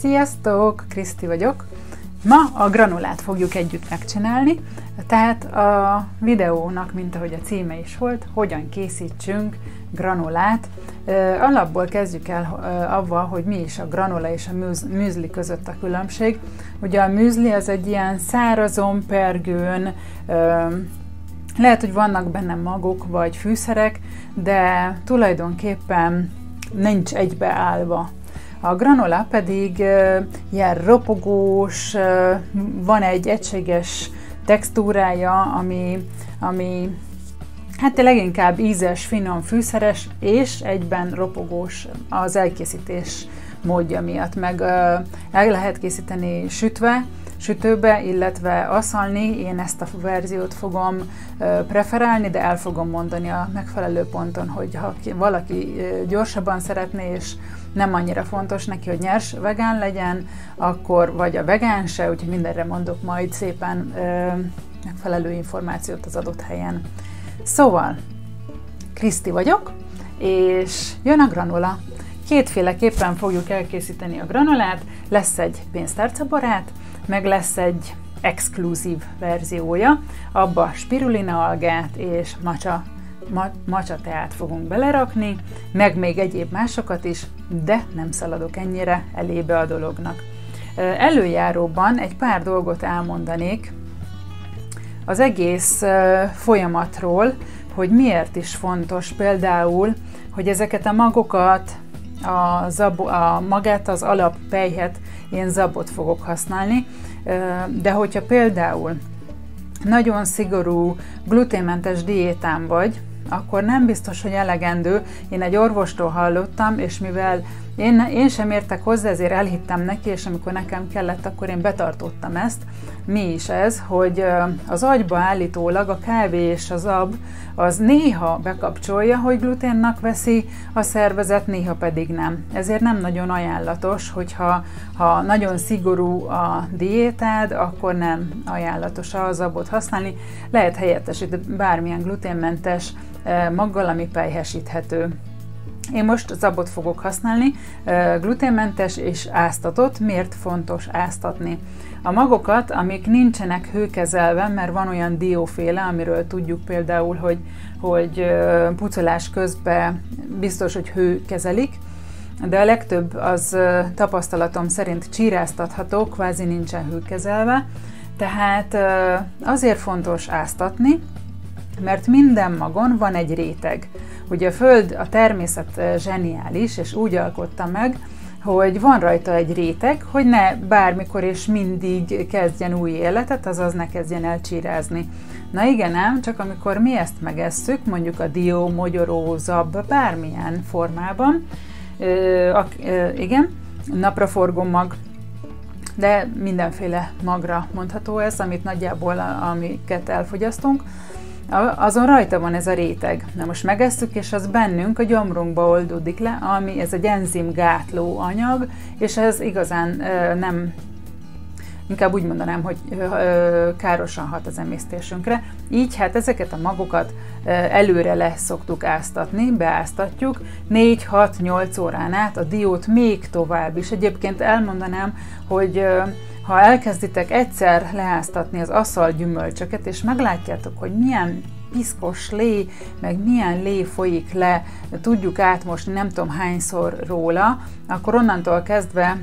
Sziasztok! Kriszti vagyok. Ma a granulát fogjuk együtt megcsinálni, tehát a videónak, mint ahogy a címe is volt, hogyan készítsünk granulát. Alapból kezdjük el avval, hogy mi is a granula és a műzli között a különbség. Ugye a műzli az egy ilyen szárazon, pergőn, lehet, hogy vannak benne magok vagy fűszerek, de tulajdonképpen nincs egybeállva. A granola pedig ilyen ropogós, van egy egységes textúrája, ami hát leginkább ízes, finom, fűszeres, és egyben ropogós az elkészítés módja miatt. Meg el lehet készíteni sütőbe, illetve aszalni. Én ezt a verziót fogom preferálni, de el fogom mondani a megfelelő ponton, hogy ha valaki gyorsabban szeretné, és nem annyira fontos neki, hogy nyers vegán legyen, akkor vagy a vegán se, úgyhogy mindenre mondok majd szépen megfelelő információt az adott helyen. Szóval, Kriszti vagyok, és jön a granula. Kétféleképpen fogjuk elkészíteni a granulát, lesz egy pénztárcabarát, meg lesz egy exkluzív verziója, abba spirulina algát és matcha teát fogunk belerakni, meg még egyéb másokat is, de nem szaladok ennyire elébe a dolognak. Előjáróban egy pár dolgot elmondanék az egész folyamatról, hogy miért is fontos például, hogy ezeket a magokat, magát az alappelyhet én zabot fogok használni, de hogyha például nagyon szigorú gluténmentes diétán vagy, akkor nem biztos, hogy elegendő. Én egy orvostól hallottam, és mivel én sem értek hozzá, ezért elhittem neki, és amikor nekem kellett, akkor én betartottam ezt. Mi is ez, hogy az agyba állítólag a kávé és az zab az néha bekapcsolja, hogy gluténnak veszi a szervezet, néha pedig nem. Ezért nem nagyon ajánlatos, hogyha nagyon szigorú a diétád, akkor nem ajánlatos a zabot használni. Lehet helyettesíteni bármilyen gluténmentes maggal, ami pelyhesíthető. Én most zabot fogok használni, gluténmentes és áztatott. Miért fontos áztatni? A magokat, amik nincsenek hőkezelve, mert van olyan dióféle, amiről tudjuk például, hogy pucolás közben biztos, hogy hőkezelik, de a legtöbb az tapasztalatom szerint csíráztatható, kvázi nincsen hőkezelve, tehát azért fontos áztatni, mert minden magon van egy réteg. Ugye a Föld, a természet zseniális, és úgy alkotta meg, hogy van rajta egy réteg, hogy ne bármikor és mindig kezdjen új életet, azaz ne kezdjen el csírázni. Na igen ám, csak amikor mi ezt megesszük, mondjuk a dió, mogyoró, zab, bármilyen formában, igen, napraforgó mag, de mindenféle magra mondható ez, amit nagyjából, amiket elfogyasztunk, azon rajta van ez a réteg. Na most megesszük, és az bennünk a gyomrunkba oldódik le, ami ez egy enzimgátló anyag, és ez igazán nem, inkább úgy mondanám, hogy károsan hat az emésztésünkre. Így hát ezeket a magokat előre leszoktuk áztatni, beáztatjuk 4-6-8 órán át, a diót még tovább is. Egyébként elmondanám, hogy ha elkezditek egyszer leáztatni az aszal gyümölcsöket, és meglátjátok, hogy milyen piszkos lé, meg milyen lé folyik le, tudjuk átmosni nem tudom hányszor róla, akkor onnantól kezdve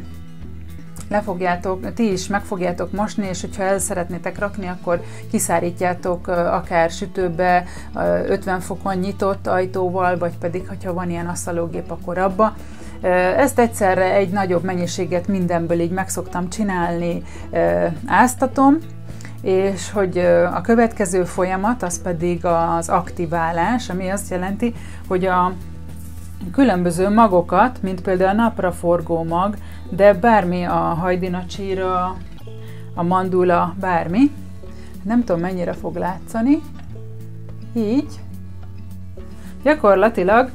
ti is meg fogjátok mosni, és hogyha el szeretnétek rakni, akkor kiszárítjátok akár sütőbe, 50 fokon nyitott ajtóval, vagy pedig, ha van ilyen asszalógép, akkor abba. Ezt egyszerre egy nagyobb mennyiséget mindenből így meg szoktam csinálni, áztatom, és hogy a következő folyamat az pedig az aktiválás, ami azt jelenti, hogy a különböző magokat, mint például a napraforgó mag, de bármi, a hajdinacsíra, a mandula, bármi, nem tudom mennyire fog látszani, így, gyakorlatilag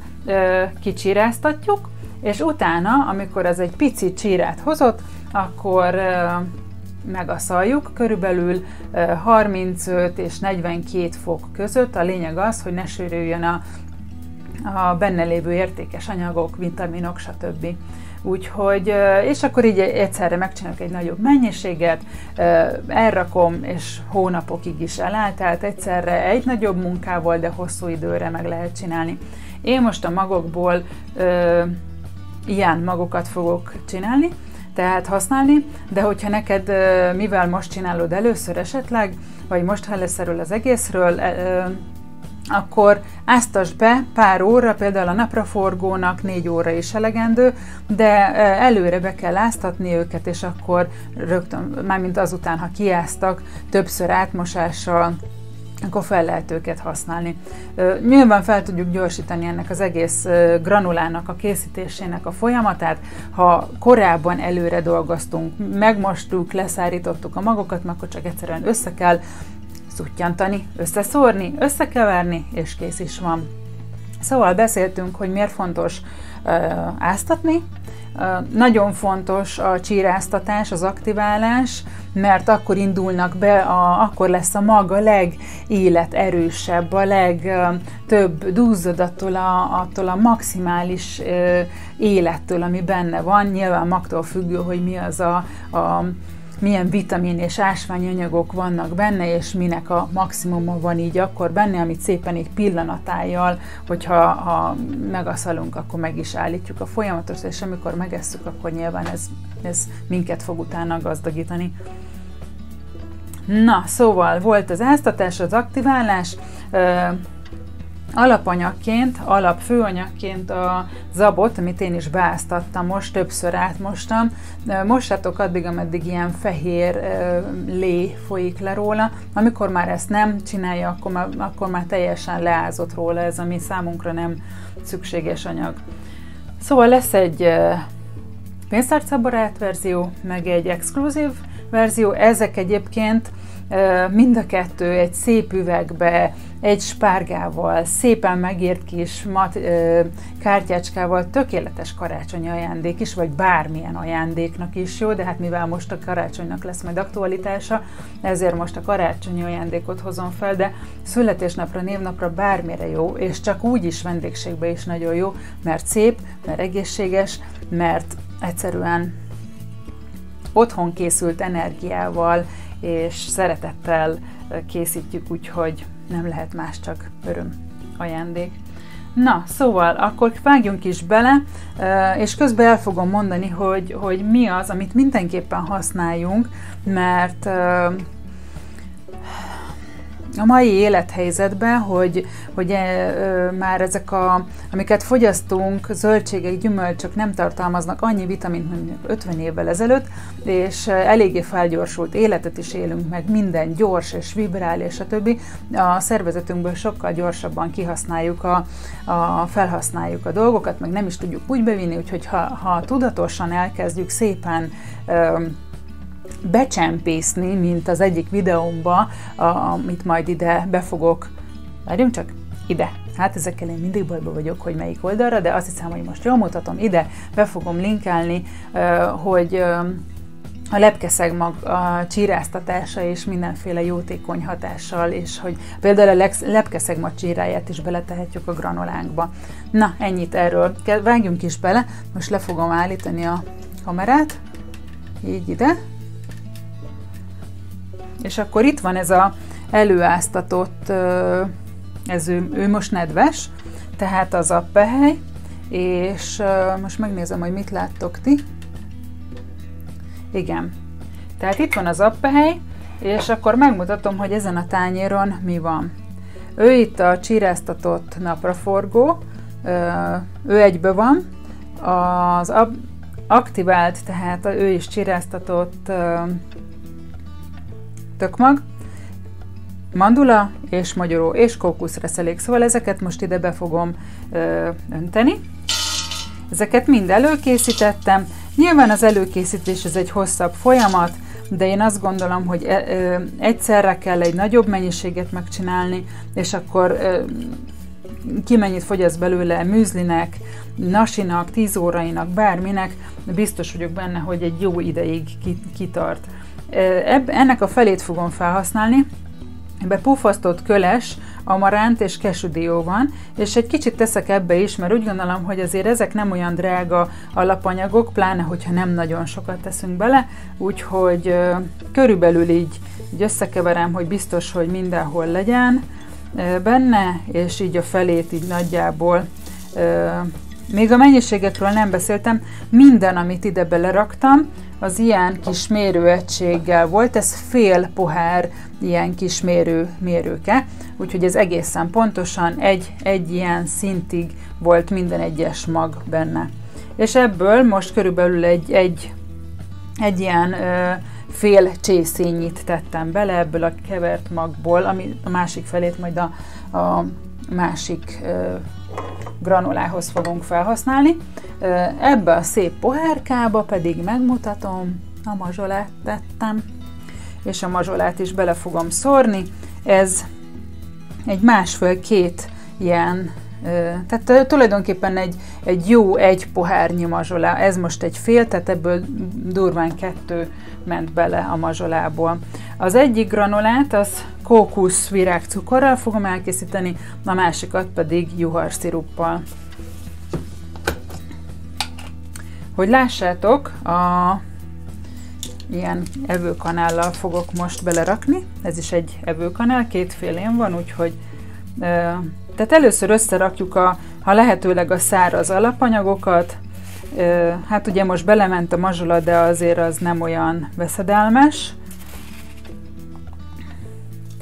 kicsiráztatjuk, és utána, amikor ez egy pici csírát hozott, akkor megaszaljuk, körülbelül 35 és 42 fok között. A lényeg az, hogy ne sérüljön a benne lévő értékes anyagok, vitaminok, stb. Úgyhogy, és akkor így egyszerre megcsinálok egy nagyobb mennyiséget, elrakom, és hónapokig is eláll, tehát egyszerre egy nagyobb munkával, de hosszú időre meg lehet csinálni. Én most a magokból ilyen magokat fogok csinálni, tehát használni, de hogyha neked, mivel most csinálod először esetleg, vagy most hallasz erről az egészről, akkor áztasd be pár óra, például a napraforgónak 4 óra is elegendő, de előre be kell áztatni őket, és akkor rögtön, mármint azután, ha kiáztak, többször átmosással, akkor fel lehet őket használni. Nyilván fel tudjuk gyorsítani ennek az egész granulának a készítésének a folyamatát, ha korábban előre dolgoztunk, megmostuk, leszárítottuk a magokat, akkor csak egyszerűen össze kell szuttyantani, összeszórni, összekeverni, és kész is van. Szóval beszéltünk, hogy miért fontos áztatni. Nagyon fontos a csíráztatás, az aktiválás, mert akkor indulnak be, akkor lesz a mag a legéleterősebb, a legtöbb duzzad attól a maximális élettől, ami benne van. Nyilván magtól függő, hogy mi az milyen vitamin és ásványanyagok vannak benne, és minek a maximuma van így akkor benne, amit szépen így pillanatájjal, hogyha megaszalunk, akkor meg is állítjuk a folyamatot, és amikor megesszük, akkor nyilván ez minket fog utána gazdagítani. Na, szóval volt az áztatás, az aktiválás, alapanyagként, főanyagként a zabot, amit én is beáztattam most, többször átmostam. Mossátok addig, ameddig ilyen fehér lé folyik le róla. Amikor már ezt nem csinálja, akkor már teljesen leázott róla ez, ami számunkra nem szükséges anyag. Szóval lesz egy pénztárcabarát verzió, meg egy exkluzív verzió. Ezek egyébként mind a kettő egy szép üvegbe, egy spárgával, szépen megírt kis kártyácskával, tökéletes karácsonyi ajándék is, vagy bármilyen ajándéknak is jó, de hát mivel most a karácsonynak lesz majd aktualitása, ezért most a karácsonyi ajándékot hozom fel, de születésnapra, névnapra bármire jó, és csak úgy is vendégségbe is nagyon jó, mert szép, mert egészséges, mert egyszerűen otthon készült energiával és szeretettel készítjük, úgyhogy nem lehet más, csak öröm ajándék. Na, szóval akkor vágjunk is bele, és közben el fogom mondani, hogy mi az, amit mindenképpen használjunk, mert a mai élethelyzetben, hogy már ezek amiket fogyasztunk, zöldségek, gyümölcsök nem tartalmaznak annyi vitamint, mint 50 évvel ezelőtt, és eléggé felgyorsult életet is élünk meg, minden gyors és vibrál, és a többi. A szervezetünkből sokkal gyorsabban kihasználjuk, felhasználjuk a dolgokat, meg nem is tudjuk úgy bevinni, úgyhogy ha tudatosan elkezdjük szépen becsempészni, mint az egyik videómba, amit majd ide befogok. Várjunk csak, ide. Hát ezekkel én mindig bajba vagyok, hogy melyik oldalra, de azt hiszem, hogy most jól mutatom, ide be fogom linkelni, hogy a lepkeszegmag a csíráztatása és mindenféle jótékony hatással, és hogy például a lepkeszegmag csíráját is beletehetjük a granulánkba. Na, ennyit erről. Vágjunk is bele, most le fogom állítani a kamerát, így ide. És akkor itt van ez az előáztatott, ő most nedves, tehát az appehely, és most megnézem, hogy mit láttok ti. Igen, tehát itt van az appehely, és akkor megmutatom, hogy ezen a tányéron mi van. Ő itt a csíráztatott napraforgó, ő egybe van, az aktivált, tehát ő is csíráztatott tökmag, mandula és magyaró és kókuszreszelék. Szóval ezeket most ide be fogom önteni. Ezeket mind előkészítettem. Nyilván az előkészítés ez egy hosszabb folyamat, de én azt gondolom, hogy egyszerre kell egy nagyobb mennyiséget megcsinálni, és akkor ki mennyit fogyaszt belőle műzlinek, nasinak, 10 órainak, bárminek, biztos vagyok benne, hogy egy jó ideig kitart. Ennek a felét fogom felhasználni. Ebbe puffasztott köles amaránt és kesüdió van, és egy kicsit teszek ebbe is, mert úgy gondolom, hogy azért ezek nem olyan drága alapanyagok, pláne, hogyha nem nagyon sokat teszünk bele, úgyhogy körülbelül így összekeverem, hogy biztos, hogy mindenhol legyen benne, és így a felét így nagyjából. Még a mennyiségekről nem beszéltem, minden, amit ide beleraktam, az ilyen kis mérőegységgel volt, ez fél pohár ilyen kis mérőke, úgyhogy ez egészen pontosan egy ilyen szintig volt minden egyes mag benne. És ebből most körülbelül egy ilyen fél csészényit tettem bele ebből a kevert magból, ami a másik felét majd a másik granulához fogunk felhasználni. Ebbe a szép pohárkába pedig megmutatom, a mazsolát tettem, és a mazsolát is bele fogom szórni. Ez egy 1,5-2 ilyen, tehát tulajdonképpen egy jó egy pohárnyi mazsolá. Ez most egy fél, tehát ebből durván 2 ment bele a mazsolából. Az egyik granulát az kókusz virágcukorral fogom elkészíteni, a másikat pedig juharsziruppal. Hogy lássátok, ilyen evőkanállal fogok most belerakni. Ez is egy evőkanál, 2 félén van, úgyhogy tehát először összerakjuk ha lehetőleg a száraz alapanyagokat. Hát ugye most belement a mazsola, de azért az nem olyan veszedelmes.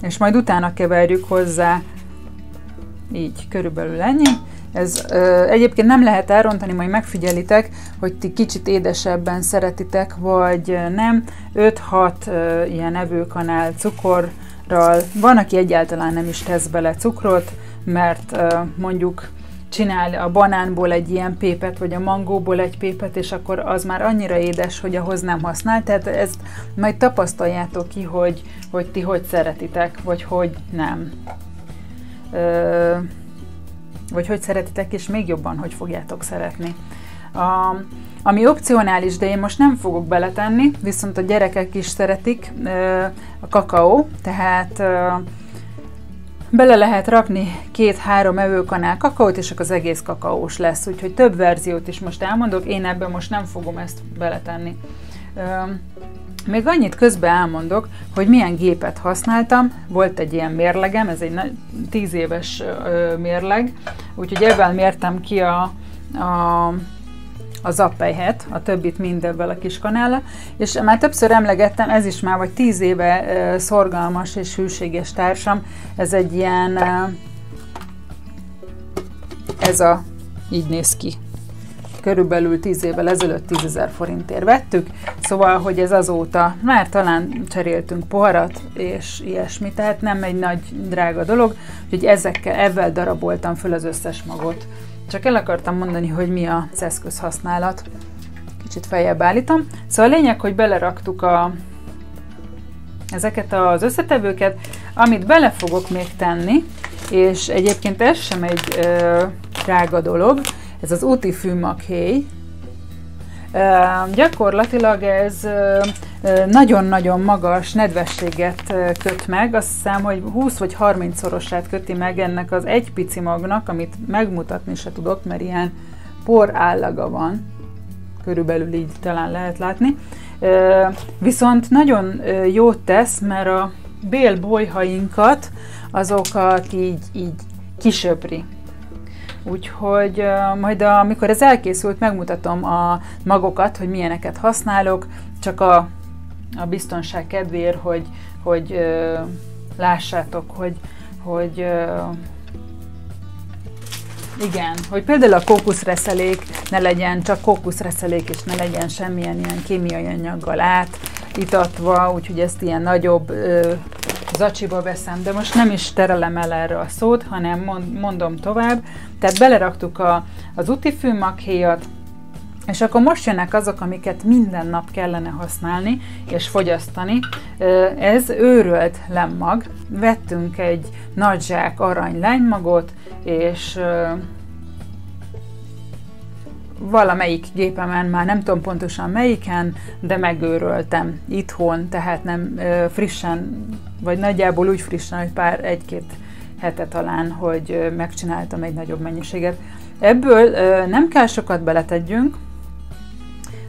És majd utána keverjük hozzá, így körülbelül ennyi. Ez egyébként nem lehet elrontani, majd megfigyelitek, hogy ti kicsit édesebben szeretitek, vagy nem. 5-6 ilyen evőkanál cukorral. Van, aki egyáltalán nem is tesz bele cukrot, mert mondjuk csinál a banánból egy ilyen pépet, vagy a mangóból egy pépet, és akkor az már annyira édes, hogy ahhoz nem használ. Tehát ezt majd tapasztaljátok ki, hogy ti hogy szeretitek, vagy hogy nem. Vagy hogy szeretitek, és még jobban, hogy fogjátok szeretni. Ami opcionális, de én most nem fogok beletenni, viszont a gyerekek is szeretik, a kakaó, tehát bele lehet rakni 2-3 evőkanál kakaót, és akkor az egész kakaós lesz, úgyhogy több verziót is most elmondok, én ebben most nem fogom ezt beletenni. Még annyit közben elmondok, hogy milyen gépet használtam. Volt egy ilyen mérlegem, ez egy 10 éves mérleg, úgyhogy ebben mértem ki a zappelyhet, a többit mindebből a kis kanállal, és már többször emlegettem, ez is már vagy 10 éve szorgalmas és hűséges társam, ez egy ilyen, így néz ki. Körülbelül 10 évvel ezelőtt 10 000 forintért vettük, szóval, hogy ez azóta már talán cseréltünk poharat és ilyesmi, tehát nem egy nagy drága dolog, úgyhogy ezzel daraboltam föl az összes magot. Csak el akartam mondani, hogy mi az eszközhasználat. Kicsit feljebb állítom. Szóval a lényeg, hogy beleraktuk ezeket az összetevőket, amit bele fogok még tenni, és egyébként ez sem egy drága dolog, ez az úti fűmakhéj. Gyakorlatilag ez nagyon-nagyon magas nedvességet köt meg, azt hiszem, hogy 20 vagy 30-szorosát köti meg ennek az egy pici magnak, amit megmutatni se tudok, mert ilyen por állaga van, körülbelül így talán lehet látni. Viszont nagyon jót tesz, mert a bélbolyhainkat, azokat így kisöpri. Úgyhogy majd amikor ez elkészült, megmutatom a magokat, hogy milyeneket használok, csak a biztonság kedvéért, hogy lássátok, hogy igen, hogy például a kókuszreszelék ne legyen, csak kókuszreszelék, és ne legyen semmilyen ilyen kémiai anyaggal átitatva, úgyhogy ezt ilyen nagyobb zacsiba veszem, de most nem is terelem el erre a szót, hanem mondom tovább. Tehát beleraktuk az útifűmakhéjat, és akkor most jönnek azok, amiket minden nap kellene használni és fogyasztani. Ez őrölt lemmag. Vettünk egy nagy zsák arany lánymagot, és valamelyik gépemen, már nem tudom pontosan melyiken, de megőröltem itthon, tehát nem frissen, vagy nagyjából úgy frissen, hogy egy-két hete talán, hogy megcsináltam egy nagyobb mennyiséget. Ebből nem kell sokat beletegyünk,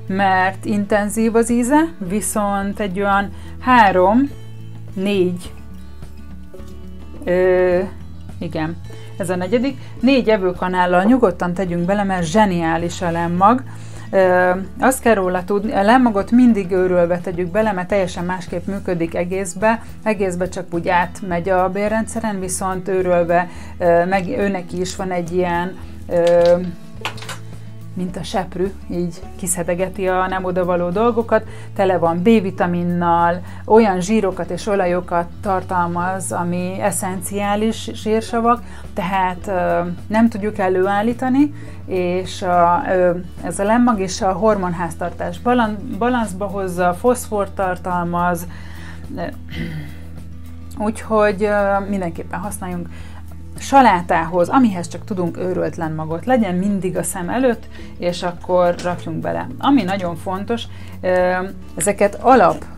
mert intenzív az íze, viszont egy olyan 3-4, igen, ez a negyedik, 4 evőkanállal nyugodtan tegyünk bele, mert zseniális a lemmag. Azt kell róla tudni, a lemmagot mindig őrölve tegyük bele, mert teljesen másképp működik egészbe csak úgy átmegy a bélrendszeren, viszont őrölve, meg őneki is van egy ilyen, mint a seprű, így kiszedegeti a nem odavaló dolgokat, tele van B-vitaminnal, olyan zsírokat és olajokat tartalmaz, ami eszenciális zsírsavak, tehát nem tudjuk előállítani, és ez a lemmag is a hormonháztartás balanszba hozza, foszfort tartalmaz, úgyhogy mindenképpen használjunk salátához, amihez csak tudunk őrölt lemmagot, legyen mindig a szem előtt, és akkor rakjunk bele. Ami nagyon fontos, ezeket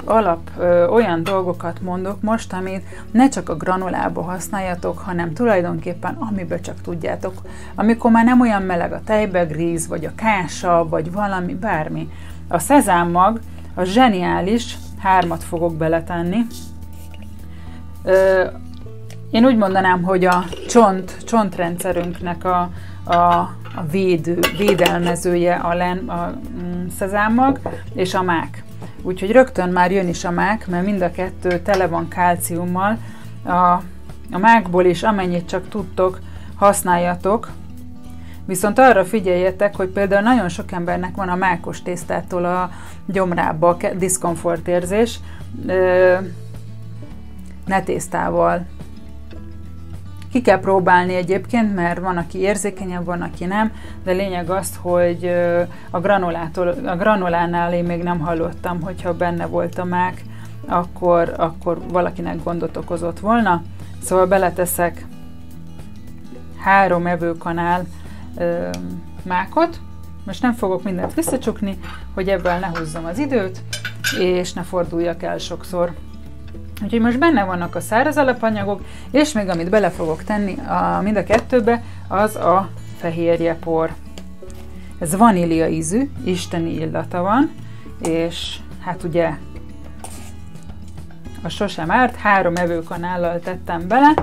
alap olyan dolgokat mondok most, amit ne csak a granulába használjatok, hanem tulajdonképpen amiből csak tudjátok. Amikor már nem olyan meleg a tejbegríz, vagy a kása, vagy valami, bármi. A szezámmag, a zseniális, 3 fogok beletenni. Én úgy mondanám, hogy a csontrendszerünknek a védelmezője a szezámmag és a mák. Úgyhogy rögtön már jön is a mák, mert mind a kettő tele van kálciummal. A mákból is amennyit csak tudtok, használjatok. Viszont arra figyeljetek, hogy például nagyon sok embernek van a mákos tésztától a gyomrába diszkomfortérzés, ne tésztával. Ki kell próbálni egyébként, mert van, aki érzékenyebb, van, aki nem, de lényeg az, hogy a granulánál én még nem hallottam, hogyha benne volt a mák, akkor valakinek gondot okozott volna. Szóval beleteszek 3 evőkanál mákot, most nem fogok mindent visszacsukni, hogy ebből ne húzzam az időt, és ne forduljak el sokszor. Úgyhogy most benne vannak a száraz alapanyagok, és még amit bele fogok tenni mind a kettőbe, az a fehérjepor. Ez vanília ízű, isteni illata van, és hát ugye a sosem árt, 3 evőkanállal tettem bele,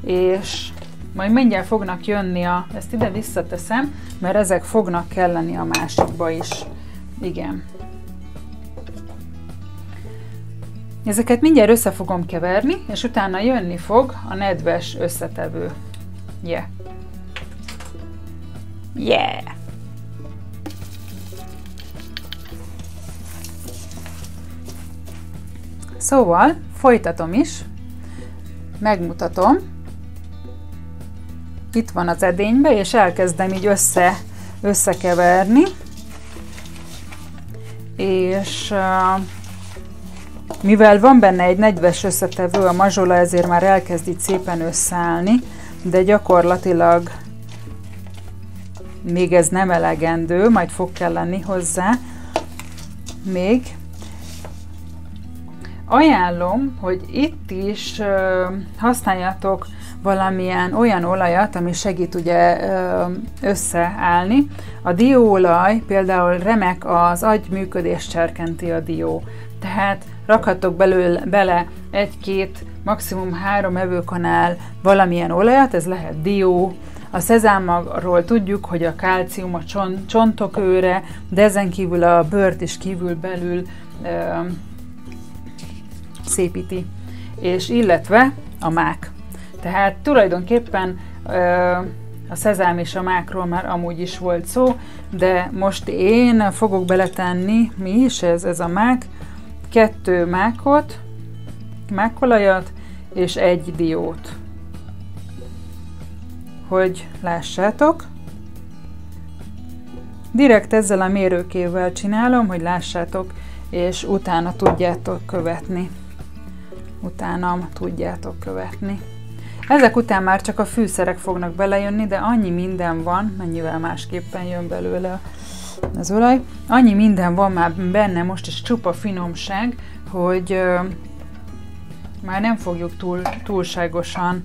és majd mindjárt fognak jönni ezt ide visszateszem, mert ezek fognak kelleni a másikba is. Igen. Ezeket mindjárt össze fogom keverni, és utána jönni fog a nedves összetevő. Yeah! Yeah! Szóval folytatom is, megmutatom. Itt van az edénybe, és elkezdem így összekeverni. És mivel van benne egy nedves összetevő, a mazsola, ezért már elkezd így szépen összeállni, de gyakorlatilag még ez nem elegendő, majd fog kelleni hozzá még. Ajánlom, hogy itt is használjatok valamilyen olyan olajat, ami segít ugye összeállni. A dióolaj például remek, az agy működést serkenti a dió. Tehát rakhatok bele 1-2, maximum 3 evőkanál valamilyen olajat, ez lehet dió. A szezámmagról tudjuk, hogy a kálcium a csontok őre, de ezen kívül a bőrt is kívül-belül szépíti. És illetve a mák. Tehát tulajdonképpen a szezám és a mákról már amúgy is volt szó, de most én fogok beletenni, mi is ez a mák, 2 mákot, mákolajat és 1 diót. Hogy lássátok. Direkt ezzel a mérőkével csinálom, hogy lássátok, és utána tudjátok követni. Ezek után már csak a fűszerek fognak belejönni, de annyi minden van, mennyivel másképpen jön belőle az olaj. Annyi minden van már benne, most is csupa finomság, hogy már nem fogjuk túlságosan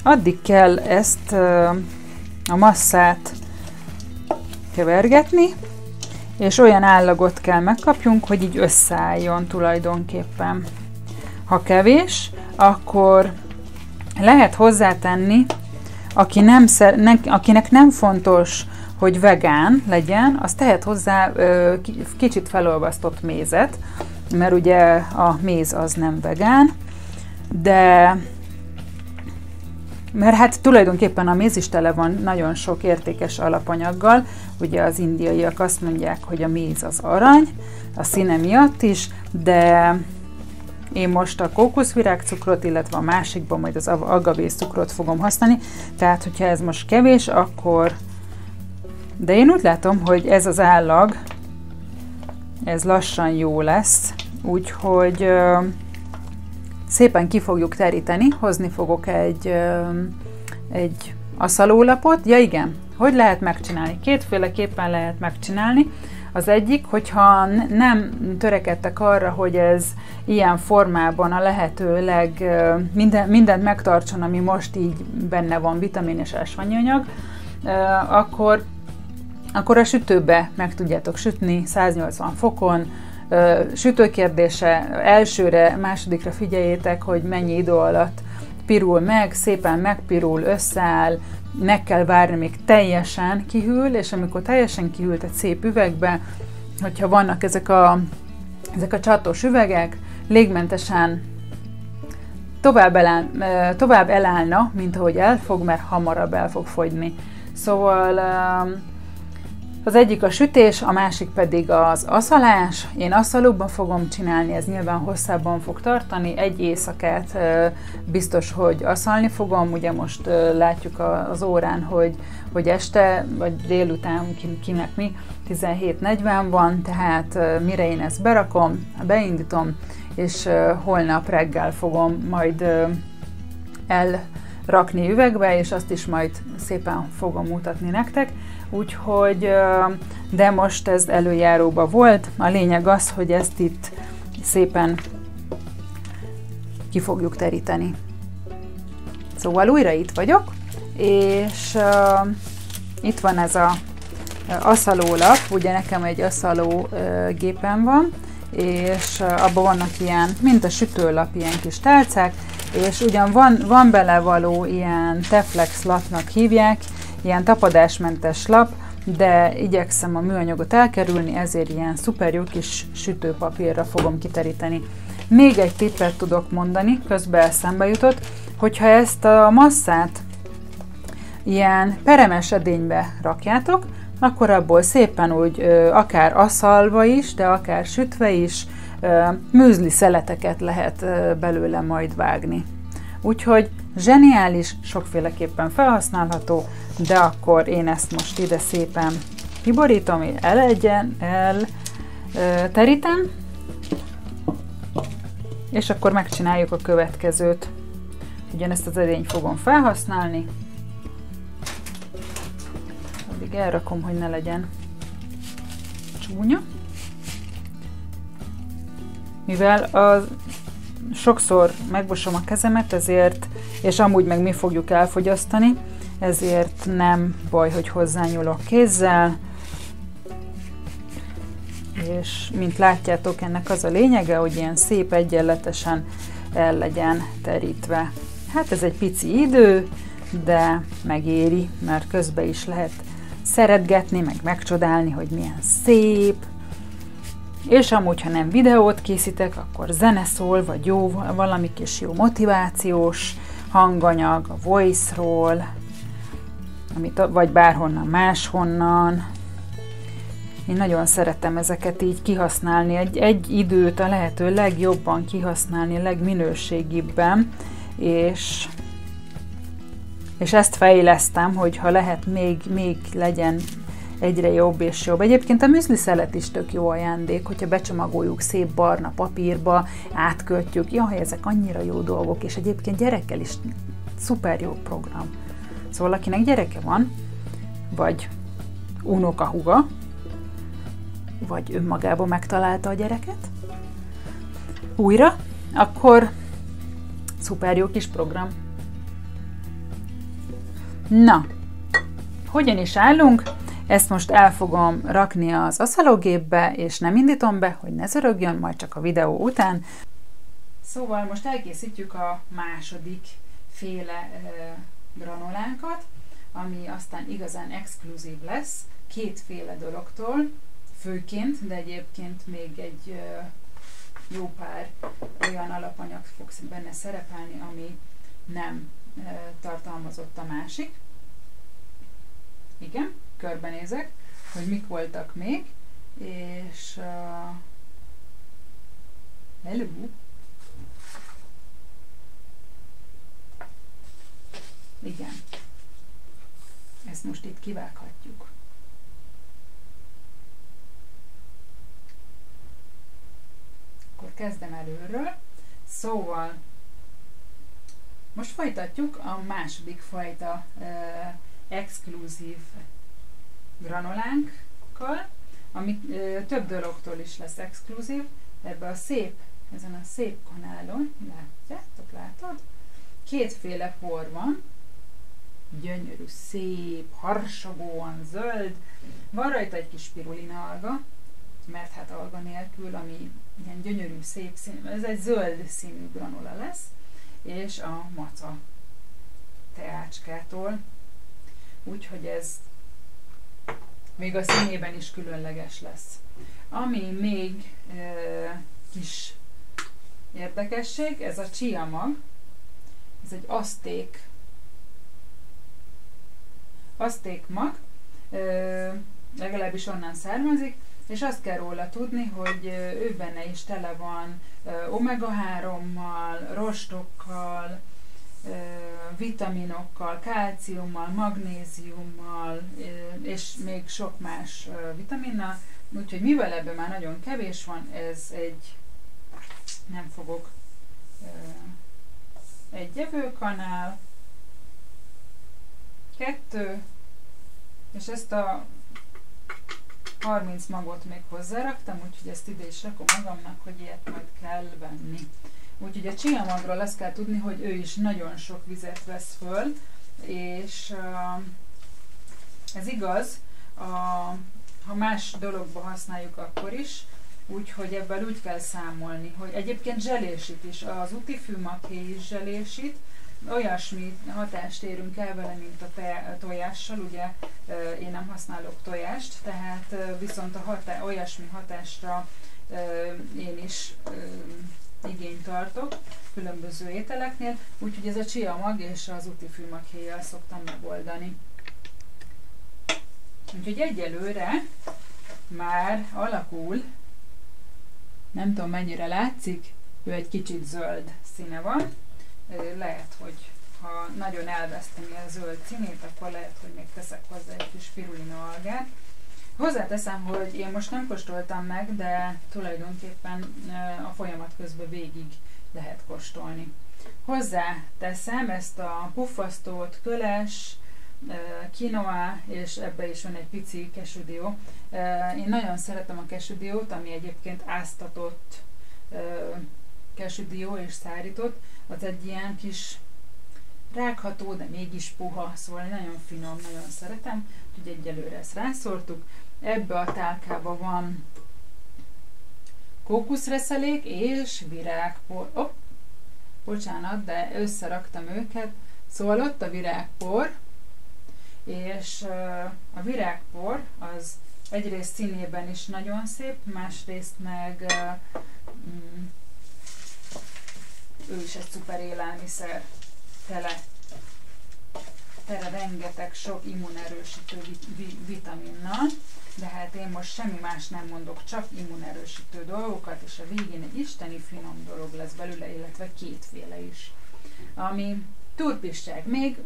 Addig kell ezt a masszát kevergetni, és olyan állagot kell megkapjunk, hogy így összeálljon tulajdonképpen. Ha kevés, akkor lehet hozzátenni, akinek nem fontos, hogy vegán legyen, az tehet hozzá kicsit felolvasztott mézet, mert ugye a méz az nem vegán, de mert hát tulajdonképpen a méz is tele van nagyon sok értékes alapanyaggal, ugye az indiaiak azt mondják, hogy a méz az arany, a színe miatt is, de én most a kókuszvirágcukrot, illetve a másikban majd az agavészcukrot fogom használni, tehát hogyha ez most kevés, akkor... De én úgy látom, hogy ez az állag, ez lassan jó lesz, úgyhogy szépen ki fogjuk teríteni, hozni fogok egy aszalólapot. Ja igen, hogy lehet megcsinálni? Kétféleképpen lehet megcsinálni. Az egyik, hogyha nem törekedtek arra, hogy ez ilyen formában a lehető mindent megtartson, ami most így benne van, vitamin és ásványi anyag, akkor a sütőbe meg tudjátok sütni 180 fokon. Sütőkérdése, elsőre, másodikra figyeljétek, hogy mennyi idő alatt pirul meg, szépen megpirul, összeáll, meg kell várni, még teljesen kihűl, és amikor teljesen kihűlt egy szép üvegbe, hogyha vannak ezek a csatós üvegek, légmentesen tovább elállna, mint ahogy elfog, mert hamarabb el fog fogyni. Szóval az egyik a sütés, a másik pedig az aszalás. Én aszalóban fogom csinálni, ez nyilván hosszabban fog tartani. Egy éjszakát biztos, hogy aszalni fogom. Ugye most látjuk az órán, hogy este vagy délután kinek mi, 17:40 van, tehát mire én ezt berakom, beindítom, és holnap reggel fogom majd elrakni üvegbe, és azt is majd szépen fogom mutatni nektek. Úgyhogy, de most ez előjáróba volt. A lényeg az, hogy ezt itt szépen ki fogjuk teríteni. Szóval újra itt vagyok, és itt van ez az aszalólap, ugye nekem egy aszaló gépen van, és abban vannak ilyen, mint a sütőlap, ilyen kis tálcák, és ugyan van belevaló ilyen Teflex lapnak hívják, ilyen tapadásmentes lap, de igyekszem a műanyagot elkerülni, ezért ilyen szuper jó kis sütőpapírra fogom kiteríteni. Még egy tippet tudok mondani, közben eszembe jutott, hogyha ezt a masszát ilyen peremes edénybe rakjátok, akkor abból szépen úgy akár aszalva is, de akár sütve is műzli szeleteket lehet belőle majd vágni. Úgyhogy zseniális, sokféleképpen felhasználható, de akkor én ezt most ide szépen kiborítom, elterítem, és akkor megcsináljuk a következőt. Ugyanezt az edényt fogom felhasználni, addig elrakom, hogy ne legyen csúnya. Mivel sokszor megmosom a kezemet, ezért, és amúgy meg mi fogjuk elfogyasztani, ezért nem baj, hogy hozzányúlok kézzel, és mint látjátok, ennek az a lényege, hogy ilyen szép egyenletesen el legyen terítve. Hát ez egy pici idő, de megéri, mert közben is lehet szeretgetni, meg megcsodálni, hogy milyen szép. És amúgy, ha nem videót készítek, akkor zene szól, vagy jó, valami kis jó motivációs hanganyag, a Voice-ról, vagy bárhonnan máshonnan. Én nagyon szeretem ezeket így kihasználni, egy időt a lehető legjobban kihasználni, legminőségibben, és ezt fejlesztem, hogy ha lehet, még legyen egyre jobb és jobb. Egyébként a műzli szelet is tök jó ajándék, hogyha becsomagoljuk szép barna papírba, átkötjük. Jaj, ezek annyira jó dolgok, és egyébként gyerekkel is szuper jó program. Szóval akinek gyereke van, vagy unokahuga, vagy önmagában megtalálta a gyereket újra, akkor szuper jó kis program. Na, hogyan is állunk? Ezt most el fogom rakni az aszalógépbe, és nem indítom be, hogy ne zörögjön, majd csak a videó után. Szóval most elkészítjük a második féle granolánkat, ami aztán igazán exkluzív lesz, kétféle dologtól, főként, de egyébként még egy jó pár olyan alapanyag fog benne szerepelni, ami nem tartalmazott a másik. Igen, körbenézek, hogy mik voltak még, és hello! Igen, ezt most itt kivághatjuk. Akkor kezdem előről. Szóval most folytatjuk a második fajta exkluzív granolánkkal, ami több dologtól is lesz exkluzív. Ezen a szép kanálon, látod? Kétféle por van, gyönyörű, szép, harsogóan zöld, van rajta egy kis spirulina alga, mert hát alga nélkül, ami ilyen gyönyörű, szép színű, ez egy zöld színű granola lesz, és a maca teácskától, úgyhogy ez még a színében is különleges lesz. Ami még kis érdekesség, ez a chia mag, ez egy azték mag, legalábbis onnan származik, és azt kell róla tudni, hogy ő benne is tele van omega-3-mal, rostokkal, vitaminokkal, kálciummal, magnéziummal, és még sok más vitaminnal, úgyhogy mivel ebből már nagyon kevés van, ez nem fogok, egy evőkanál, 2, és ezt a 30 magot még hozzáraktam, úgyhogy ezt ide is rakom magamnak, hogy ilyet majd kell venni. Úgyhogy a chia magról azt kell tudni, hogy ő is nagyon sok vizet vesz föl, és ez igaz, ha más dologba használjuk, akkor is, úgyhogy ebből úgy kell számolni, hogy egyébként zselésít is, az utifűmaké is zselésít, olyasmi hatást érünk el vele, mint a tojással, ugye én nem használok tojást, tehát viszont olyasmi hatásra én is igényt tartok különböző ételeknél, úgyhogy ez a chia mag és az utifűmakéjjel szoktam megoldani. Úgyhogy egyelőre már alakul, nem tudom mennyire látszik, ő egy kicsit zöld színe van. Lehet, hogy ha nagyon elveszteni a zöld színét, akkor lehet, hogy még teszek hozzá egy kis spirulina algát. Hozzáteszem, hogy én most nem kóstoltam meg, de tulajdonképpen a folyamat közben végig lehet kóstolni. Hozzáteszem ezt a puffasztót, köles, quinoa, és ebbe is van egy pici kesüdió. Én nagyon szeretem a kesüdiót, ami egyébként áztatott kesüdió és szárított. Az egy ilyen kis rágható, de mégis puha, szóval nagyon finom, nagyon szeretem, úgyhogy egyelőre ezt rászórtuk. Ebbe a tálkába van kókuszreszelék és virágpor. Bocsánat, de összeraktam őket. Szóval ott a virágpor, és a virágpor az egyrészt színében is nagyon szép, másrészt meg ő is egy szuper élelmiszer, tele rengeteg sok immunerősítő vitaminnal, de hát én most semmi más nem mondok, csak immunerősítő dolgokat, és a végén egy isteni finom dolog lesz belőle, illetve kétféle is. Ami turpisság még,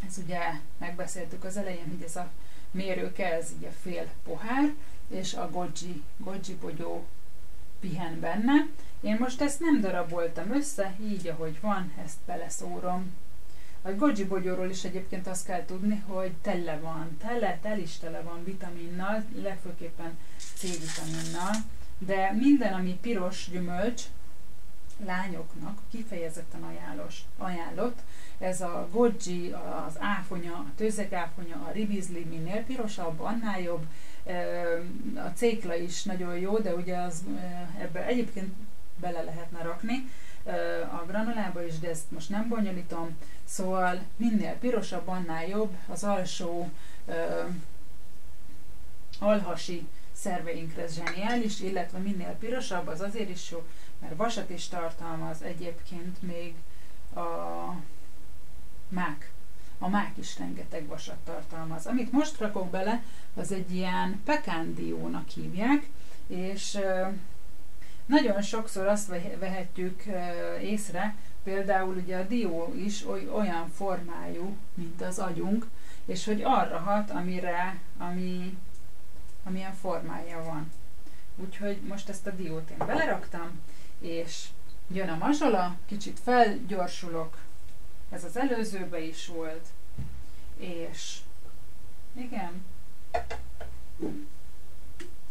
ez ugye megbeszéltük az elején, hogy ez a mérőke, ez így a fél pohár, és a goji bogyó pihen benne. Én most ezt nem daraboltam össze, így ahogy van, ezt beleszórom. A goji bogyóról is egyébként azt kell tudni, hogy tele van vitaminnal, legfőképpen C-vitaminnal, de minden, ami piros gyümölcs, lányoknak kifejezetten ajánlott. Ez a goji, az áfonya, a tőzegáfonya, a ribizli, minél pirosabb, annál jobb. A cékla is nagyon jó, de ugye az, ebbe egyébként bele lehetne rakni a granolába is, de ezt most nem bonyolítom. Szóval minél pirosabb, annál jobb. Az alsó alhasi szerveinkre zseniális, illetve minél pirosabb, az azért is jó, mert vasat is tartalmaz, egyébként még a mák. A mák is rengeteg vasat tartalmaz. Amit most rakok bele, az egy ilyen pekándiónak hívják, és nagyon sokszor azt vehetjük észre, például ugye a dió is olyan formájú, mint az agyunk, és hogy arra hat, amilyen formája van. Úgyhogy most ezt a diót én beleraktam, és jön a mazsola, kicsit felgyorsulok, ez az előzőbe is volt, és igen,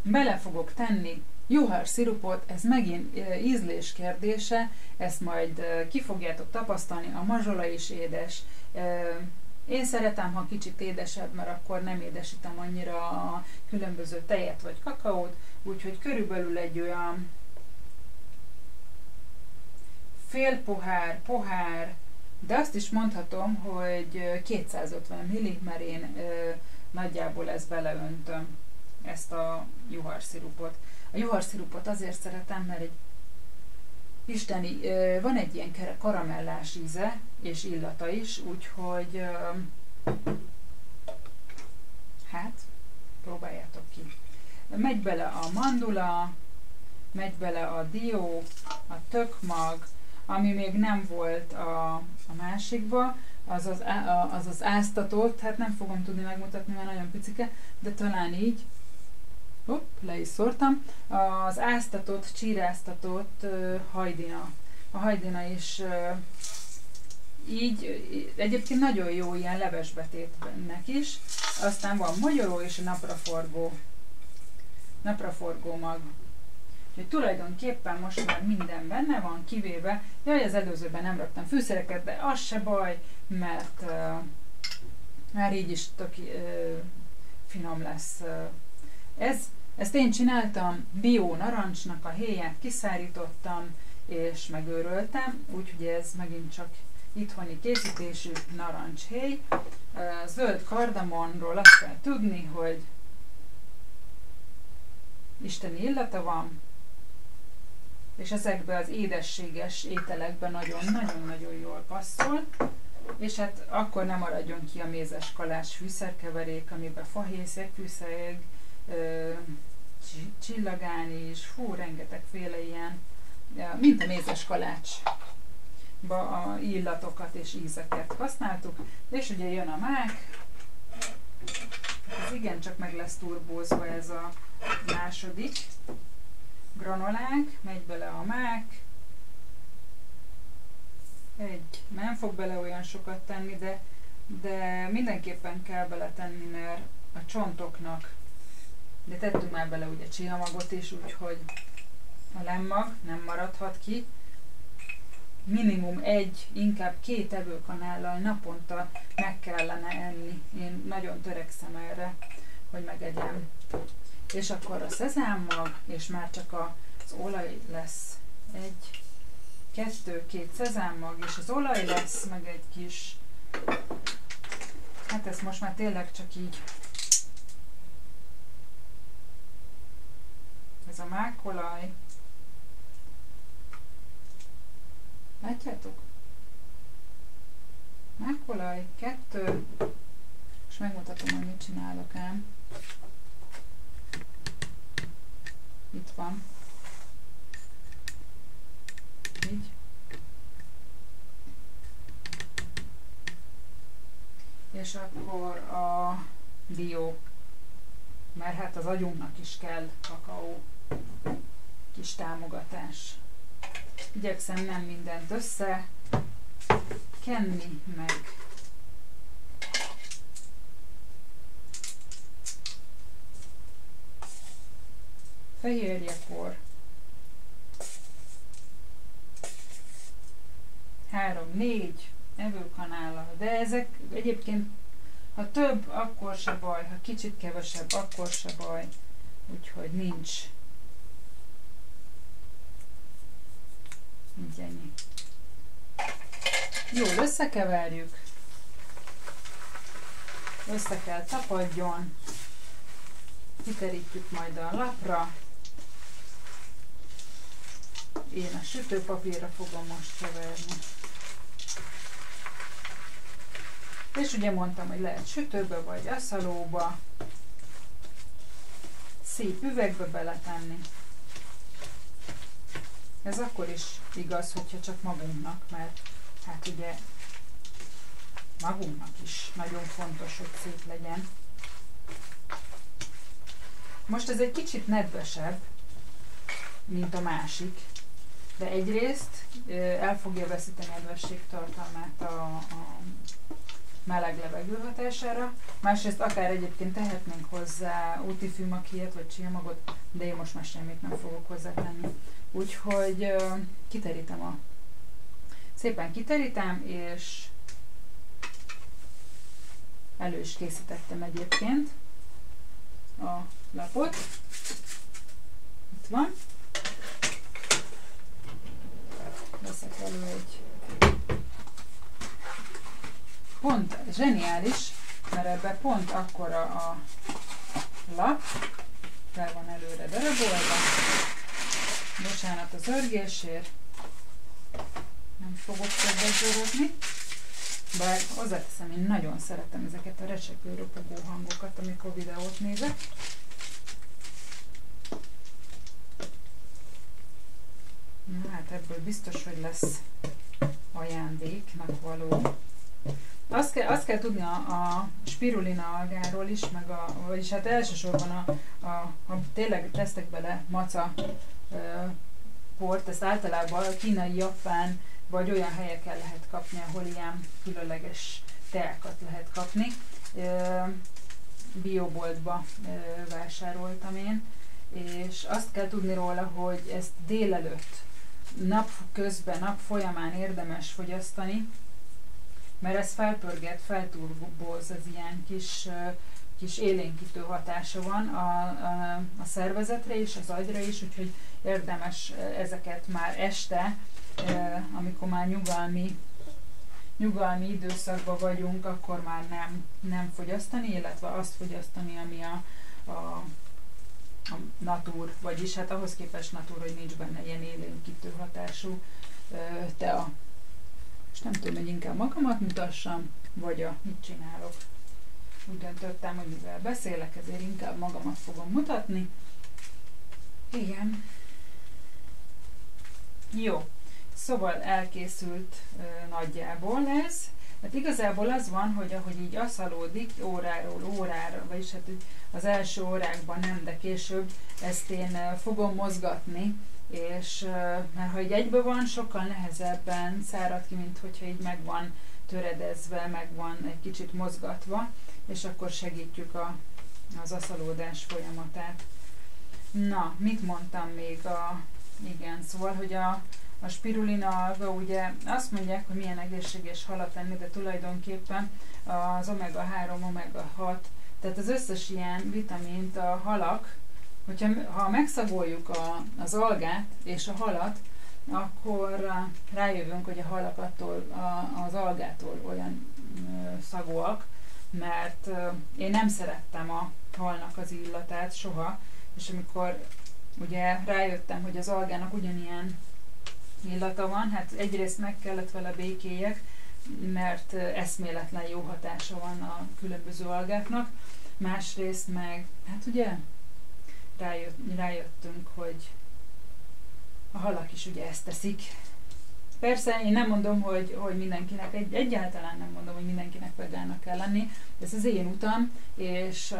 bele fogok tenni juharszirupot, ez megint ízlés kérdése, ezt majd ki fogjátok tapasztalni, a mazsola is édes. Én szeretem, ha kicsit édesebb, mert akkor nem édesítem annyira a különböző tejet vagy kakaót, úgyhogy körülbelül egy olyan fél pohár, de azt is mondhatom, hogy 250 ml, mert én nagyjából ezt beleöntöm, ezt a juharszirupot. A juharszirupot azért szeretem, mert egy isteni, van egy ilyen karamellás íze és illata is, úgyhogy hát próbáljátok ki. Megy bele a mandula, megy bele a dió, a tökmag, ami még nem volt a másikba, az áztatott, hát nem fogom tudni megmutatni, mert nagyon picike, de talán így, le is szórtam, az áztatott, csíráztatott hajdina. A hajdina is így, egyébként nagyon jó ilyen levesbetétnek is, aztán van mogyoró és a napraforgó mag. Úgyhogy tulajdonképpen most már minden benne van, kivéve, az előzőben nem raktam fűszereket, de az se baj, mert már így is tök finom lesz. Ezt én csináltam, bio narancsnak a héját kiszárítottam, és megőröltem, úgyhogy ez megint csak itthoni készítésű narancshéj. Zöld kardamonról azt kell tudni, hogy isteni illata van, és ezekben az édességes ételekben nagyon-nagyon jól passzol, és hát akkor nem maradjon ki a mézes kalács fűszerkeverék, amiben fahéj, fűszereg, csillagány is, rengetegféle ilyen, mint a mézes kalácsba a illatokat és ízeket használtuk, és ugye jön a mák, ez igencsak meg lesz turbózva ez a második granolánk, megy bele a mák, nem fog bele olyan sokat tenni, de mindenképpen kell beletenni, mert a csontoknak, de tettünk már bele ugye csiamagot is, úgyhogy a lemmag nem maradhat ki. Minimum 1, inkább 2 evőkanállal naponta meg kellene enni. Én nagyon törekszem erre, hogy megegyem. És akkor a szezámmag, és már csak az olaj lesz. 1, 2 szezámmag, és az olaj lesz, meg egy kis, hát ez most már tényleg csak így, ez a mákolaj. Látjátok? Mákolaj, 2, és megmutatom, hogy mit csinálok ám. Itt van. Így. És akkor a dió. Mert hát az agyunknak is kell kakaó. Kis támogatás. Igyekszem nem mindent össze kenni meg. Fehérjepor. 3-4 evőkanállal, de ezek egyébként, ha több, akkor se baj, ha kicsit kevesebb, akkor se baj, úgyhogy nincs ennyi. Jól összekeverjük, össze kell tapadjon, kiterítjük majd a lapra. Én a sütőpapírra fogom most keverni. És ugye mondtam, hogy lehet sütőbe vagy aszalóba, szép üvegbe beletenni. Ez akkor is igaz, hogyha csak magunknak, mert hát ugye magunknak is nagyon fontos, hogy szép legyen. Most ez egy kicsit nedvesebb, mint a másik, de egyrészt el fogja veszíteni a nedvességtartalmát a meleg levegő hatására, másrészt akár egyébként tehetnénk hozzá útifűmakiet vagy csiamagot, de én most már semmit nem fogok hozzátenni. Úgyhogy kiterítem szépen kiterítem, és elő is készítettem egyébként a lapot. Itt van. Veszek elő egy pont zseniális, mert ebben pont akkora a lap, fel van előre darabolva. Bocsánat az örgésért, nem fogok többet zörögni, bár hozzáteszem, én nagyon szeretem ezeket a recsegő, ropogó hangokat, amikor videót nézek. Na hát ebből biztos, hogy lesz ajándéknak való. Azt kell tudni a spirulina algáról is, meg vagyis hát elsősorban ha tényleg tesztek bele maca port, ezt általában kínai, japán vagy olyan helyeken lehet kapni, ahol ilyen különleges teákat lehet kapni. Bioboltba vásároltam én, és azt kell tudni róla, hogy ezt délelőtt, nap közben, nap folyamán érdemes fogyasztani, mert ez felpörget, felturbóz, az ilyen kis élénkítő hatása van a szervezetre és az agyra is, úgyhogy érdemes ezeket már este, amikor már nyugalmi időszakban vagyunk, akkor már nem fogyasztani, illetve azt fogyasztani, ami a natur, vagyis hát ahhoz képest natur, hogy nincs benne ilyen élénkítő hatású tea. És nem tudom, hogy inkább magamat mutassam, vagy mit csinálok. Úgy döntöttem, hogy mivel beszélek, ezért inkább magamat fogom mutatni. Igen. Jó. Szóval elkészült nagyjából ez. Hát igazából az van, hogy ahogy így aszalódik óráról órára, vagyis hát az első órákban nem, de később ezt én fogom mozgatni, és mert ha így egybe van, sokkal nehezebben szárad ki, mint hogyha így meg van töredezve, meg van egy kicsit mozgatva, és akkor segítjük az aszalódás folyamatát. Na, mit mondtam még? Igen, szóval, hogy a spirulina alga, ugye azt mondják, hogy milyen egészséges halat enni, de tulajdonképpen az omega-3, omega-6, tehát az összes ilyen vitamint a halak, ha megszagoljuk az algát és a halat, akkor rájövünk, hogy a halak attól az algától olyan szagúak, mert én nem szerettem a halnak az illatát soha, és amikor ugye rájöttem, hogy az algának ugyanilyen illata van, hát egyrészt meg kellett vele békéljek, mert eszméletlen jó hatása van a különböző algáknak, másrészt meg, hát ugye rájöttünk, hogy a halak is ugye ezt teszik. Persze én nem mondom, hogy mindenkinek, egyáltalán nem mondom, hogy mindenkinek vegánnak kell lenni, ez az én utam, és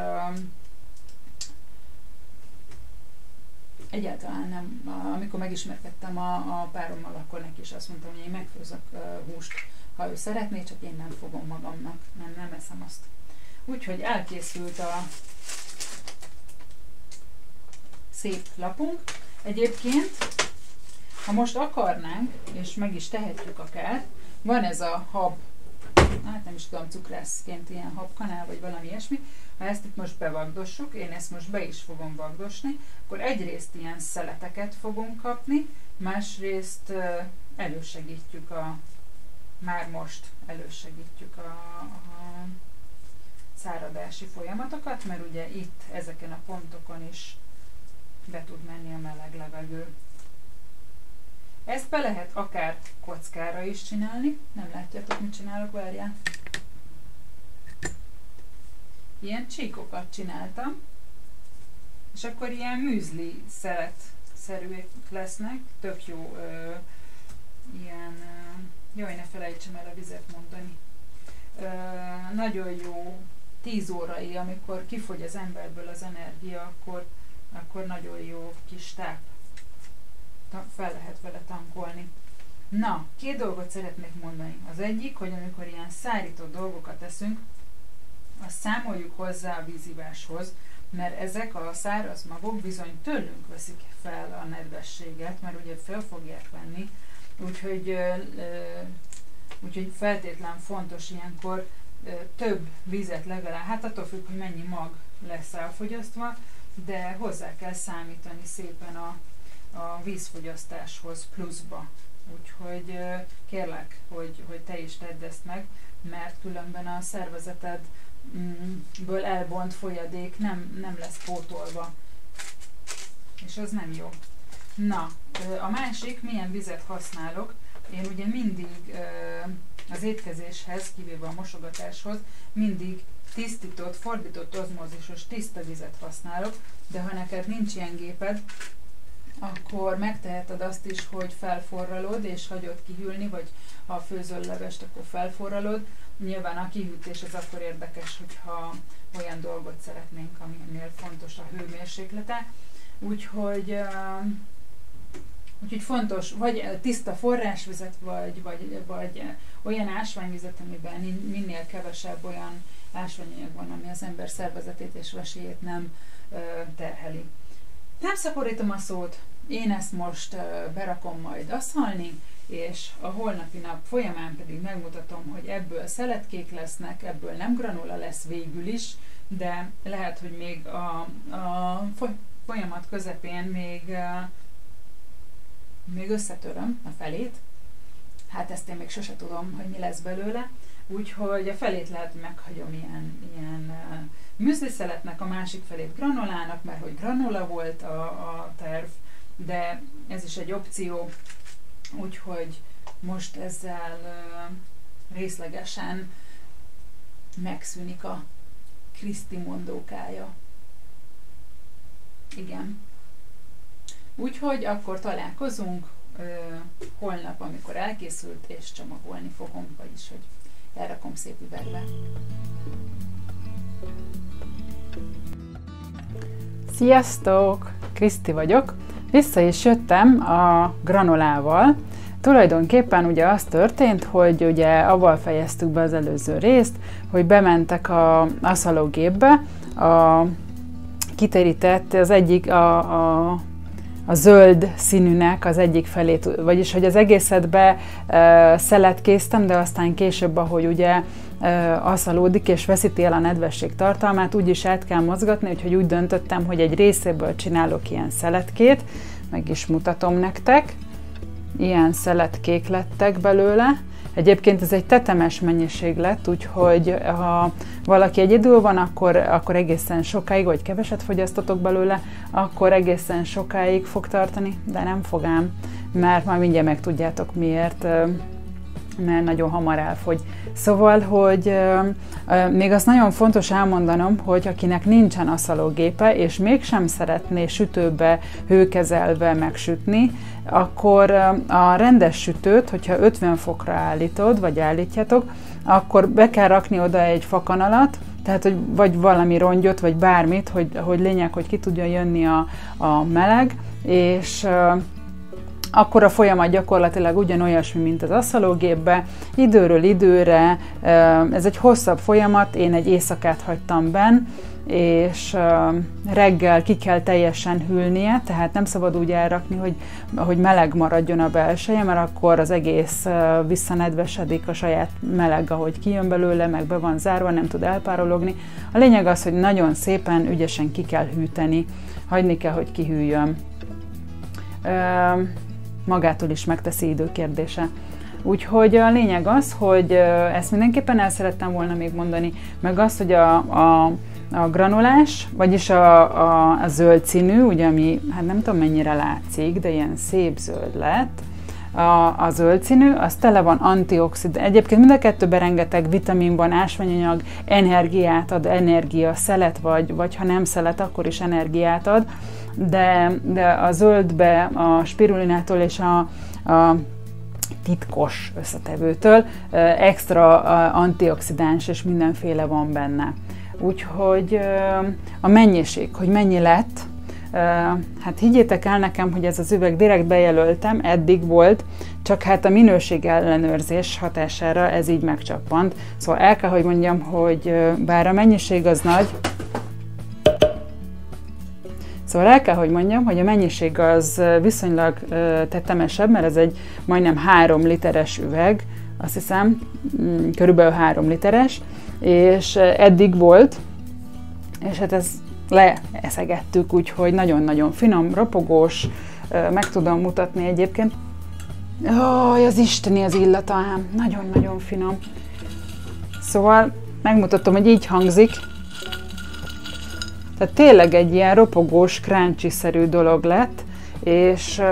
egyáltalán nem. Amikor megismerkedtem a párommal, akkor neki is azt mondtam, hogy én megfőzök húst, ha ő szeretné, csak én nem fogom magamnak, nem eszem azt. Úgyhogy elkészült a szép lapunk. Egyébként, ha most akarnánk, és meg is tehetjük akár, van ez a hab, hát nem is tudom, cukrászként ilyen habkanál, vagy valami ilyesmi. Ha ezt itt most bevagdossuk, én ezt most be is fogom vagdosni, akkor egyrészt ilyen szeleteket fogunk kapni, másrészt elősegítjük már most elősegítjük a száradási folyamatokat, mert ugye itt ezeken a pontokon is be tud menni a meleg levegő. Ezt be lehet akár kockára is csinálni, nem látjátok, mit csinálok, várjál. Ilyen csíkokat csináltam, és akkor ilyen műzli szeletszerűek lesznek, tök jó, jaj, ne felejtsem el a vizet mondani. Nagyon jó 10 órai, amikor kifogy az emberből az energia, akkor nagyon jó kis táp. Fel lehet vele tankolni. Na, 2 dolgot szeretnék mondani. Az egyik, hogy amikor ilyen szárított dolgokat eszünk, azt számoljuk hozzá a víziváshoz, mert ezek a száraz magok bizony tőlünk veszik fel a nedvességet, mert ugye fel fogják venni, úgyhogy feltétlen fontos ilyenkor több vizet legalább, hát attól függ, hogy mennyi mag lesz elfogyasztva, de hozzá kell számítani szépen a vízfogyasztáshoz pluszba. Úgyhogy kérlek, hogy te is tedd ezt meg, mert különben a szervezetedből elbont folyadék nem lesz pótolva. És az nem jó. Na, a másik, milyen vizet használok. Én ugye mindig az étkezéshez, kivéve a mosogatáshoz, mindig tisztított, fordított ozmózisos tiszta vizet használok, de ha neked nincs ilyen géped, akkor megteheted azt is, hogy felforralod és hagyod kihűlni, vagy ha főzöl levest, akkor felforralod. Nyilván a kihűtés az akkor érdekes, hogyha olyan dolgot szeretnénk, aminél fontos a hőmérséklete. Úgyhogy fontos, vagy tiszta forrásvizet, vagy olyan ásványvizet, amiben minél kevesebb olyan ásványanyag van, ami az ember szervezetét és vesélyét nem terheli. Nem szaporítom a szót, én ezt most berakom majd aszalni, és a holnapi nap folyamán pedig megmutatom, hogy ebből szeletkék lesznek, ebből nem granola lesz végül is, de lehet, hogy még a folyamat közepén még összetöröm a felét. Hát ezt én még sose tudom, hogy mi lesz belőle. Úgyhogy a felét lehet, hogy meghagyom ilyen műzliszeletnek, a másik felét granolának, mert hogy granola volt a terv, de ez is egy opció. Úgyhogy most ezzel részlegesen megszűnik a Kriszti mondókája. Igen. Úgyhogy akkor találkozunk holnap, amikor elkészült, és csomagolni fogom, vagyis hogy elrakom szép üvegbe. Sziasztok! Kriszti vagyok. Vissza is jöttem a granolával. Tulajdonképpen ugye az történt, hogy ugye avval fejeztük be az előző részt, hogy bementek a aszalógépbe, kiterített az egyik a zöld színűnek az egyik felét, vagyis hogy az egészet szeletkéztem, de aztán később, ahogy ugye aszalódik és veszíti el a nedvesség tartalmát, úgyis át kell mozgatni, úgyhogy úgy döntöttem, hogy egy részéből csinálok ilyen szeletkét, meg is mutatom nektek. Ilyen szeletkék lettek belőle. Egyébként ez egy tetemes mennyiség lett, úgyhogy ha valaki egyedül van, akkor egészen sokáig, vagy keveset fogyasztotok belőle, akkor egészen sokáig fog tartani, de nem fog ám, mert majd mindjárt megtudjátok miért, mert nagyon hamar elfogy. Szóval, hogy még azt nagyon fontos elmondanom, hogy akinek nincsen aszalógépe, és mégsem szeretné sütőbe hőkezelve megsütni, akkor a rendes sütőt, hogyha 50 fokra állítod, vagy állítjátok, akkor be kell rakni oda egy fakanalat, tehát, hogy vagy valami rongyot, vagy bármit, hogy lényeg, hogy ki tudjon jönni a meleg, és akkor a folyamat gyakorlatilag ugyanolyasmi, mint az aszalógépbe, időről időre, ez egy hosszabb folyamat, én egy éjszakát hagytam benn, és reggel ki kell teljesen hűlnie, tehát nem szabad úgy elrakni, hogy meleg maradjon a belseje, mert akkor az egész visszanedvesedik a saját meleg, ahogy kijön belőle, meg be van zárva, nem tud elpárologni. A lényeg az, hogy nagyon szépen, ügyesen ki kell hűteni, hagyni kell, hogy kihűljön. Magától is megteszi, idő kérdése. Úgyhogy a lényeg az, hogy ezt mindenképpen el szerettem volna még mondani, meg az, hogy a granulás, vagyis a zöld színű, ugye, ami hát nem tudom mennyire látszik, de ilyen szép zöld lett, a zöld színű, az tele van antioxidans. Egyébként mind a kettőben rengeteg vitamin van, ásványanyag, energiát ad, energia, szelet vagy ha nem szelet, akkor is energiát ad, de a zöldbe a spirulinától és a titkos összetevőtől extra antioxidáns és mindenféle van benne. Úgyhogy a mennyiség, hogy mennyi lett, hát higgyétek el nekem, hogy ez az üveg direkt bejelöltem, eddig volt, csak hát a minőség ellenőrzés hatására ez így megcsappant. Szóval el kell, hogy mondjam, hogy bár a mennyiség az nagy, Szóval el kell, hogy mondjam, hogy a mennyiség az viszonylag tetemesebb, mert ez egy majdnem 3 literes üveg, azt hiszem, körülbelül 3 literes, és eddig volt, és hát ezt leeszegettük, úgyhogy nagyon-nagyon finom, ropogós, meg tudom mutatni egyébként. Jaj, az isteni az illata ám, nagyon-nagyon finom. Szóval megmutatom, hogy így hangzik. Tehát tényleg egy ilyen ropogós, crunchy-szerű dolog lett, és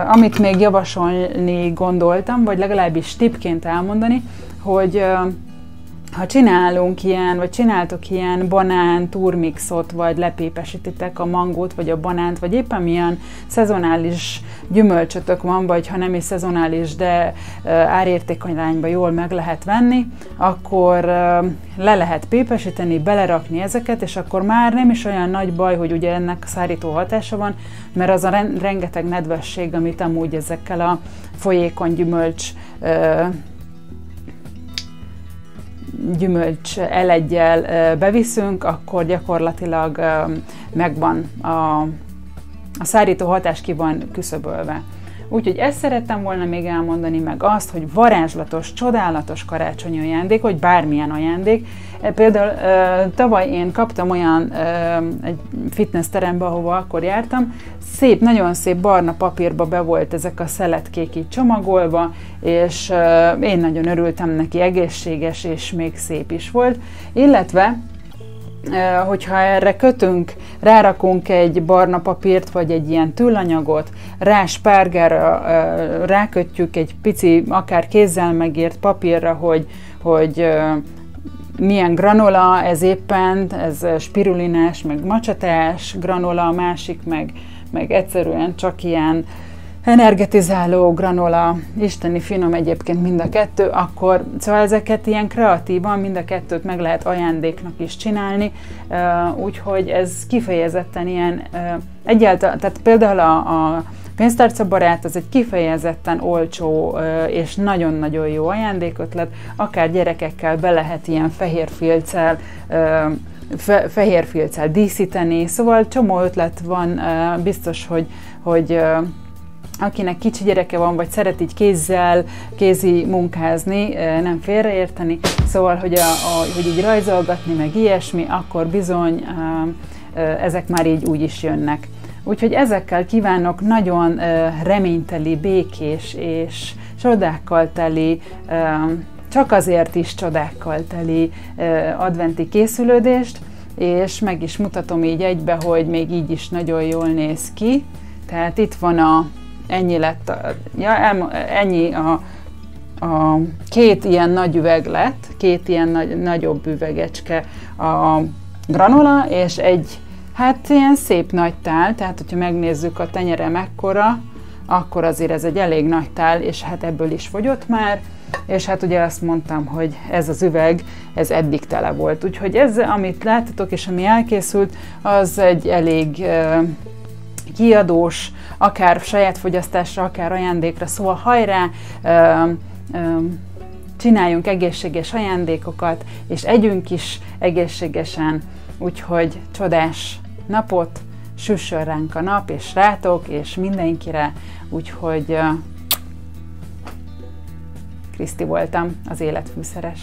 amit még javasolni gondoltam, vagy legalábbis tippként elmondani, hogy ha csinálunk ilyen, vagy csináltok ilyen banán turmixot, vagy lepépesítitek a mangót, vagy a banánt, vagy éppen milyen szezonális gyümölcsötök van, vagy ha nem is szezonális, de árértékarányban jól meg lehet venni, akkor le lehet pépesíteni, belerakni ezeket, és akkor már nem is olyan nagy baj, hogy ugye ennek szárító hatása van, mert az a rengeteg nedvesség, amit amúgy ezekkel a folyékony gyümölcs elegyel beviszünk, akkor gyakorlatilag megvan a szárító hatás, ki van küszöbölve. Úgyhogy ezt szerettem volna még elmondani, meg azt, hogy varázslatos, csodálatos karácsonyi ajándék, vagy bármilyen ajándék. Például tavaly én kaptam olyan egy fitnessterembe, ahova akkor jártam, nagyon szép barna papírba be volt ezek a szeletkék így csomagolva, és én nagyon örültem neki, egészséges és még szép is volt. Illetve hogyha erre rárakunk egy barna papírt, vagy egy ilyen tűlanyagot, rá spárgára rákötjük egy pici, akár kézzel megírt papírra, hogy milyen granola, ez éppen, ez spirulinás, meg macsatás granola, a másik meg egyszerűen csak ilyen energetizáló granola, isteni finom egyébként mind a kettő, akkor szóval ezeket ilyen kreatívan mind a kettőt meg lehet ajándéknak is csinálni, úgyhogy ez kifejezetten ilyen egyáltalán, tehát például a pénztárcabarát az egy kifejezetten olcsó és nagyon-nagyon jó ajándékötlet, akár gyerekekkel be lehet ilyen fehér filccel díszíteni, szóval csomó ötlet van, biztos, hogy akinek kicsi gyereke van, vagy szeret így kézi munkázni, nem félreérteni, szóval, hogy így rajzolgatni, meg ilyesmi, akkor bizony ezek már így úgy is jönnek. Úgyhogy ezekkel kívánok nagyon reményteli, békés és csodákkal teli, csak azért is csodákkal teli adventi készülődést, és meg is mutatom így egybe, hogy még így is nagyon jól néz ki. Tehát itt van ennyi lett, ennyi a két ilyen nagy üveg lett, két ilyen nagyobb üvegecske a granola, és egy, hát ilyen szép nagy tál, tehát hogyha megnézzük a tenyere mekkora, akkor azért ez egy elég nagy tál, és hát ebből is fogyott már, és hát ugye azt mondtam, hogy ez az üveg, ez eddig tele volt. Úgyhogy ez, amit láttatok, és ami elkészült, az egy elég kiadós, akár saját fogyasztásra, akár ajándékra, szóval hajrá, csináljunk egészséges ajándékokat, és együnk is egészségesen, Úgyhogy csodás napot, süssön ránk a nap, és rátok, és mindenkire, úgyhogy Kriszti voltam, az életfűszeres.